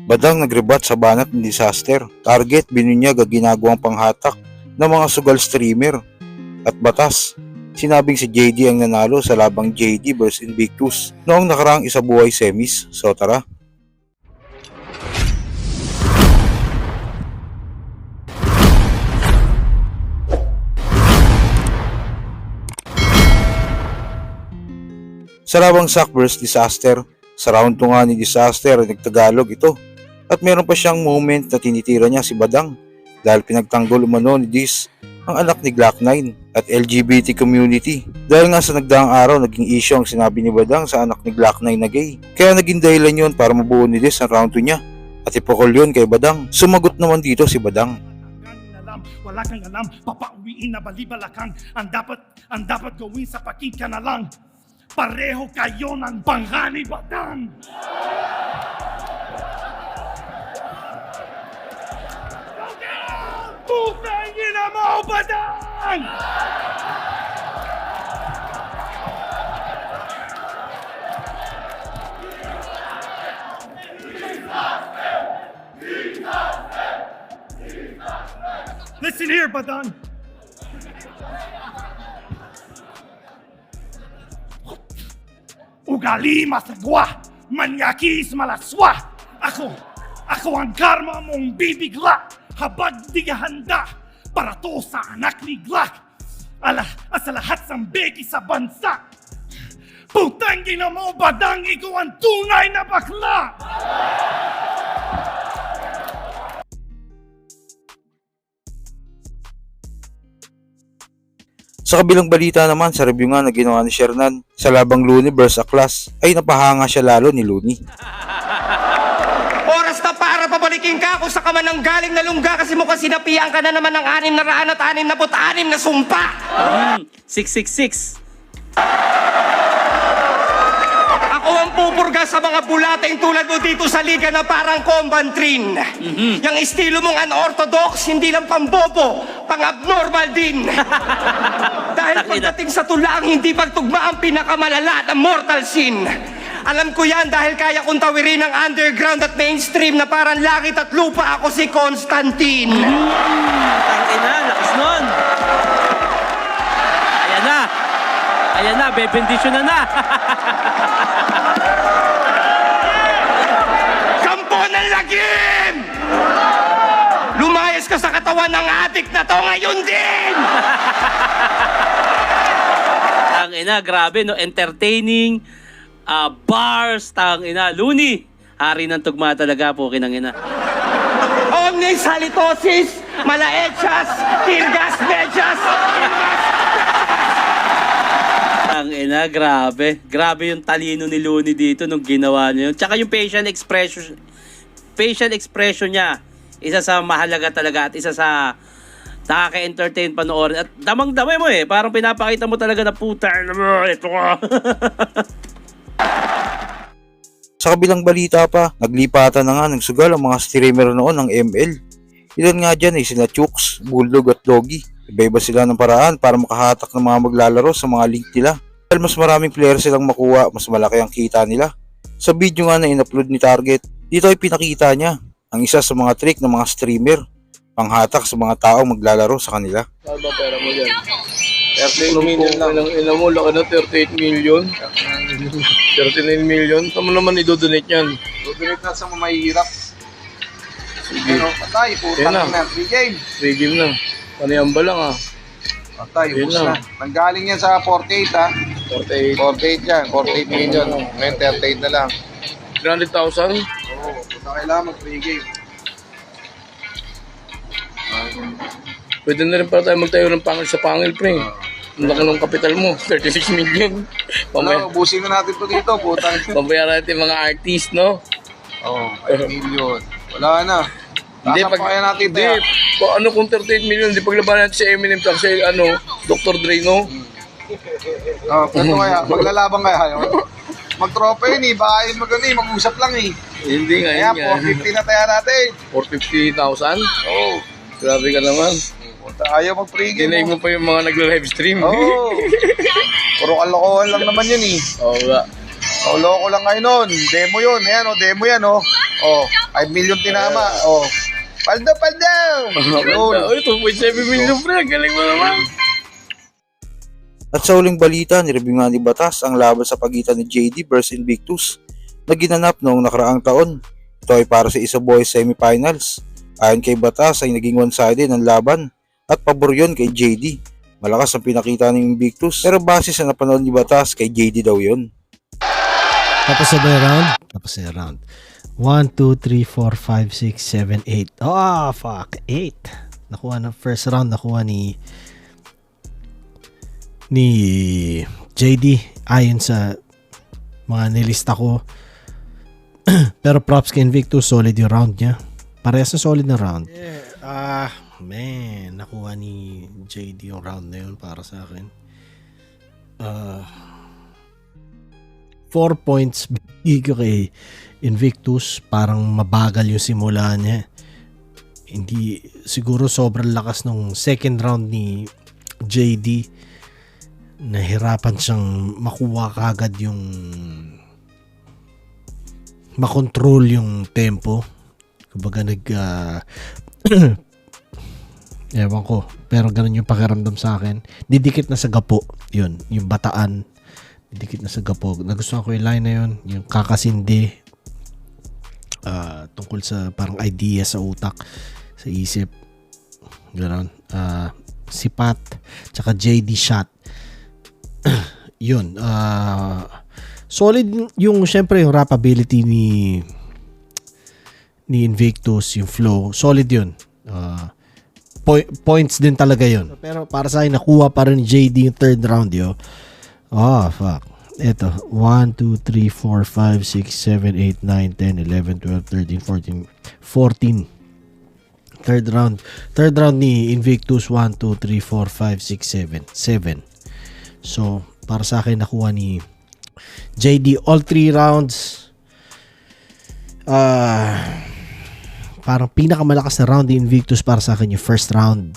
Badang nagrebat sa banat ng disaster. Target binunyag ang ginagawang panghatak ng mga sugal streamer. At batas, sinabing si JD ang nanalo sa labang JD vs Invictus noong nakaraang isabuhay semis. So tara. Sa labang SAC vs Disaster, sa round 2 nga ni Disaster ay nagtagalog ito. At meron pa siyang moment na tinitira niya si Badang dahil pinagtanggol umano ni Dis ang anak ni Glock 9 at LGBT community. Dahil nga sa nagdaang araw naging issue ang sinabi ni Badang sa anak ni Glock 9 na gay. Kaya naging dahilan yun para mabuo ni Dis ang round 2 niya at ipakol yun kay Badang. Sumagot naman dito si Badang. Wala kang alam, papauwiin na balibalakang ang dapat gawin sa paking ka na lang. Pareho kayo ng bangka ni Badang! Putang ina mo, Badang! Listen here, Badang! Ugali masagwa, manyakis malaswa. Ako ang karma mong bibigla habang di ka handa para to sa anak ni Glock. Sa lahat ng beki sa bansa. Putang ina mo, Badang, ikaw ang tunay na bakla! Sa kabilang balita naman sa review nga na ginawa ni Shernan sa labang Looney vs Aklas ay napahanga siya lalo ni Looney. Oras na para pabalikin ka kung sa ka man ang galing na lungga kasi mukhang sinapian ka na naman ng 666 na sumpa. 666. Ako ang pupurga sa mga bulating tulad mo dito sa liga na parang Combantrin. Yung estilo mong unorthodox, hindi lang pambobo, pang-abnormal din. Dahil pagdating sa tulang, hindi pagtugma ang pinakamalala na mortal sin. Alam ko yan dahil kaya kong tawirin ang underground at mainstream na parang langit at lupa. Ako si Constantine. Tangin na, lakas nun. Ayan na, bebendisyon na. Kampo ng lagim! Lumayas ka sa katawan ng adik na to ngayon din! Tangina, grabe no, entertaining, bars, tangina, Looney. Hari ng tugma talaga po, kinangina. Omnis halitosis, malaechas, tirgas, mechas, Tangina, grabe. Grabe yung talino ni Looney dito nung ginawa niya yun. Tsaka yung facial expression niya, isa sa mahalaga talaga at isa sa nakaka-entertain panoorin. At damang-damay mo parang pinapakita mo talaga na puta, ito ka. Sa kabilang balita pa, naglipatan na nga ng sugal ang mga streamer noon ng ML. Ilan nga dyan sina Chooks, Bulldog at Logie. Iba-iba sila ng paraan para makahatak ng mga maglalaro sa mga link nila. Dahil mas maraming player silang makuha, mas malaki ang kita nila. Sa video nga na in-upload ni Target, dito ay pinakita niya ang isa sa mga trick ng mga streamer, panghatak sa mga taong maglalaro sa kanila. Saan ba pera mo dyan? 38 million lang. Ilang mo, laki na 38 million. 39 million. Saan mo naman idodonate yan? Dodonate na sa mga mahihirap. Sige. Ano, patay, putang Yan na. Free game. Free game na. Panayamba lang Patay, Yan ubus na. na. Nanggaling yan sa 48 ha. 48. 48 yan, 48 million. Ngayon 38 na lang. 300,000? Oo, puta kailangan mag-free game. Pwede na rin para tayo magtayo ng pangil sa pangil, pre. Ang laki ng kapital mo, 36 million. Ano, ubusin na natin to dito, putang. Pambayaran natin mga artist, no? Oo, 5 million. Wala na. Hindi, Nasaan pa kaya natin ito yan? Ano kung 38 million, hindi paglabanan natin si Eminem tapos si Dr. Dre, no? Pero kaya, maglalaban kaya yun? Mag-tropa yun baka yun mag-usap lang Hindi nga, Kaya 450 na tayo natin. 450,000? Oo. Grabe ka naman. Puta, ayaw mag-free game. Dinaig mo pa yung mga nagla-livestream. Oo. Puro kalokohan lang naman yun Oo nga. Loko lang ngayon nun. Demo yun. Ayan demo yan Oh, 5 million tinama. Oh. Paldo, paldo! Yun. Uy, 2.7 million pre, galing mo naman. At sa huling balita, nireview nga ni Batas ang laban sa pagitan ni JD vs Invictus na ginanap noong nakaraang taon. Ito ay para sa Isa Boys semifinals. Ayon kay Batas ay naging one-sided ang laban at pabor yun kay JD. Malakas ang pinakita ng Invictus pero base sa napanood ni Batas kay JD daw yun. Tapos na ba yung round? Tapos na yung round. 1, 2, 3, 4, 5, 6, 7, 8. Oh, fuck. 8. Nakuha na first round. Nakuha ni JD ayon sa mga nilista ko. Pero props kay Invictus, solid yung round niya. Parehas na solid na round. Man, nakuha ni JD yung round na yun para sa akin. 4 points bigay kay Invictus. Parang mabagal yung simula niya. Hindi, siguro sobrang lakas nung second round ni JD. Nahirapan siyang makuha kagad yung makontrol yung tempo. Kumbaga ewan ko, pero ganun yung pakiramdam sa akin. Didikit na sa gapo yun, yung bataan, didikit na sa gapo. Nagustuhan ko yung line na yun, yung kakasindi, tungkol sa parang idea sa utak, sa isip, gano'n. Si Pat tsaka JD shot. Yun, solid yung syempre yung rap ability ni Invictus, yung flow, solid yun. Points din talaga yun. Pero para sa akin, nakuha pa rin ni JD yung third round, yo. Oh, fuck. Eto, 1, 2, 3, 4, 5, 6, 7, 8, 9, 10, 11, 12, 13, 14. Third round ni Invictus, 1, 2, 3, 4, 5, 6, 7. So, para sa akin, nakuha ni JD all 3 rounds. Parang pinakamalakas na round ni Invictus para sa akin yung first round.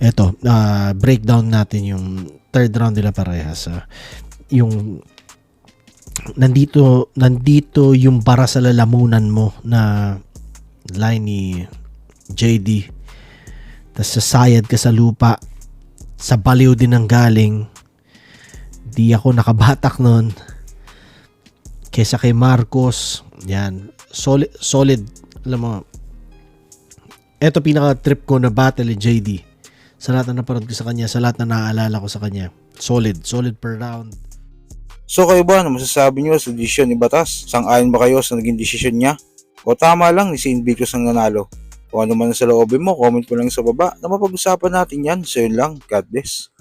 Eto, breakdown natin yung third round nila parehas. Yung nandito yung para sa lalamunan mo na line ni JD. Tas sasayad ka sa lupa. Sa baliw din ang galing. Di ako nakabatak nun. Kesa kay Marcos. Yan. Solid. Alam mo, eto pinaka-trip ko na battle ni JD. Sa lahat na napanood ko sa kanya, sa lahat na naaalala ko sa kanya. Solid per round. So kayo ba, ano masasabi nyo sa desisyon ni Batas? Sang-ayon ba kayo sa naging desisyon niya? O tama lang ni si Invictus ang nanalo? Kung ano man sa loobin mo, comment mo lang sa baba na mapag-usapan natin yan. So yun lang, God bless.